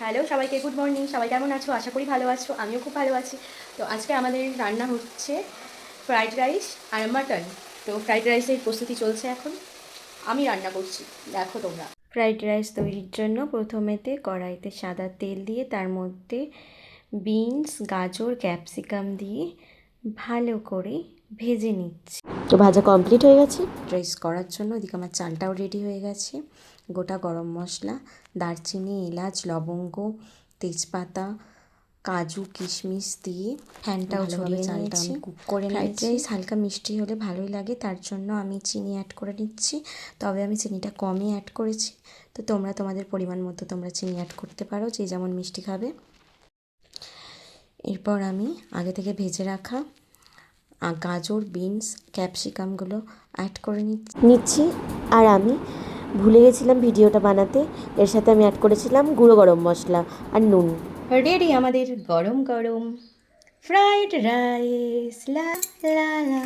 Hello সবাইকে, good morning. সবাই কেমন আছো? আশা করি ভালো আছো, আমিও খুব ভালো আছি। তো আজকে আমাদের রান্না হচ্ছে ফ্রাইড রাইস আর মাটন। তো ফ্রাইড রাইসের প্রস্তুতি চলছে এখন, আমি রান্না করছি, দেখো তোমরা। ফ্রাইড রাইস তৈরির জন্য প্রথমেতে কড়াইতে সাদা তেল দিয়ে তার মধ্যে বিনস, গাজর, ক্যাপসিকাম দিয়ে ভালো করে ভেজে নিচ্ছি। তো ভাজা কমপ্লিট হয়ে গেছে। রাইস করার জন্য ওদিকে আমার চালটাও রেডি হয়ে গেছে। গোটা গরম মশলা, দারচিনি, এলাচ, লবঙ্গ, তেজপাতা, কাজু, কিশমিশ দিয়ে ফ্যানটাও ছড়িয়ে চালটা আমি কুক করে নিয়েছি। ফ্রাইড রাইস হালকা মিষ্টি হলে ভালোই লাগে, তার জন্য আমি চিনি অ্যাড করে নিচ্ছি। তবে আমি চিনিটা কমই অ্যাড করেছি। তো তোমরা তোমাদের পরিমাণ মতো তোমরা চিনি অ্যাড করতে পারো, যে যেমন মিষ্টি খাবে। এরপর আমি আগে থেকে ভেজে রাখা গাজর, বিনস, ক্যাপসিকামগুলো অ্যাড করে নিচ্ছি। আর আমি ভুলে গেছিলাম ভিডিওটা বানাতে, এর সাথে আমি অ্যাড করেছিলাম গুঁড়ো গরম মশলা আর নুন। রেডি আমাদের গরম গরম ফ্রাইড রাইস। লা লা লা।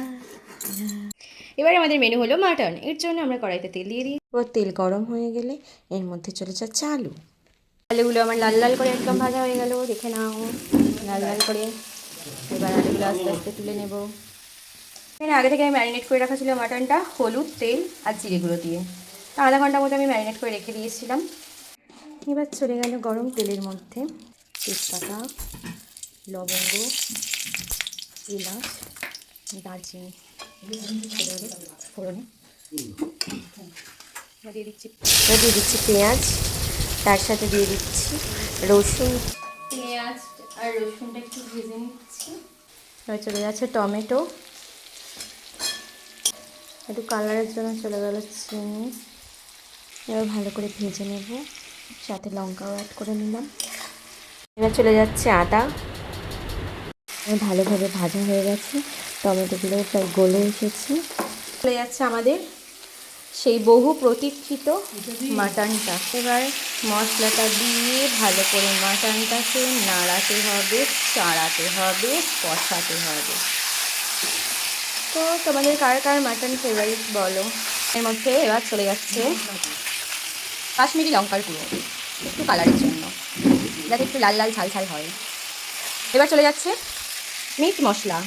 এবারে আমাদের মেনু হলো মাটন। এর জন্য আমরা কড়াইতে তেল দিয়ে দিই। এবার তেল গরম হয়ে গেলে এর মধ্যে চলে যাচ্ছে আলু। আলুগুলো আমার লাল লাল করে একদম ভাজা হয়ে গেল, দেখে নাও, লাল লাল করে। এবার আলুগুলো আস্তে আস্তে তুলে নেব। এখানে আগে থেকে আমি ম্যারিনেট করে রাখা ছিল মাটনটা হলুদ, তেল আর জিরে গুঁড়ো দিয়ে। আধা ঘন্টার মতো আমি ম্যারিনেট করে রেখে দিয়েছিলাম। এবার চলে গেল গরম তেলের মধ্যে তেজপাতা, লবঙ্গ, এলাচ, দারচিনি ফোড়নে দিয়ে দিচ্ছি পেঁয়াজ, তার সাথে দিয়ে দিচ্ছি রসুন। পেঁয়াজ আর রসুনটা একটু ভেজে নিচ্ছি। এবার চলে যাচ্ছে টমেটো, একটু কালারের জন্য চলে গেল চিনি। এবার ভালো করে ভেজে নেব, সাথে লঙ্কাও অ্যাড করে নিলাম। এবার চলে যাচ্ছে আদা। ভালোভাবে ভাজা হয়ে গেছে, টমেটোগুলো প্রায় গলে এসেছে। চলে যাচ্ছে আমাদের সেই বহু প্রতীক্ষিত মাটনটা। এবার মশলাটা দিয়ে ভালো করে মাটনটাকে নাড়াতে হবে, চাড়াতে হবে, কষাতে হবে। তো তোমাদের কার কার মাটন ফেভারিট বলো। এর মধ্যে এবার চলে যাচ্ছে কাশ্মীরি লঙ্কার গুঁড়ো, একটু কালারের জন্য, যাতে একটু লাল লাল ঝাল ঝাল হয়। এবার চলে যাচ্ছে মিট মশলা।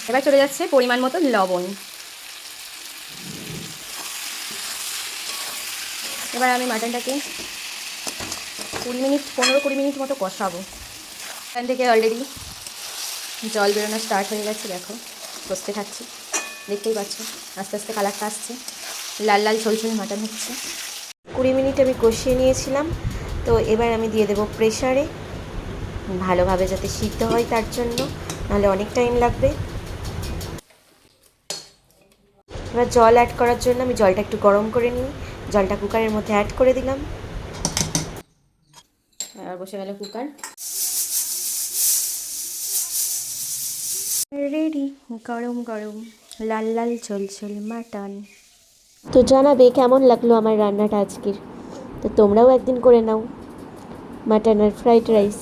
এবার চলে যাচ্ছে পরিমাণ মতো লবণ। এবার আমি মাটনটাকে 15-20 মিনিট মতো কষাবো। এখান থেকে অলরেডি জল বেরোনো স্টার্ট হয়ে গেছে, দেখো কষতে থাকছি, দেখতেই পাচ্ছ আস্তে আস্তে কালারটা আসছে, লাল লাল ঝোলঝোল মাটন হচ্ছে। 20 মিনিট আমি কষিয়ে নিয়েছিলাম। তো এবার আমি দিয়ে দেবো প্রেসারে, ভালোভাবে যাতে সিদ্ধ হয় তার জন্য, নাহলে অনেক টাইম লাগবে। এবার জল অ্যাড করার জন্য আমি জলটা একটু গরম করে নিই, জলটা কুকারের মধ্যে অ্যাড করে দিলাম। এবার বসে গেল কুকার। রেডি গরম গরম লাল লাল ঝোলঝোল মাটন। তো জানাবে কেমন লাগলো আমার রান্নাটা আজকের। তো তোমরাও একদিন করে নাও মাটন আর ফ্রাইড রাইস।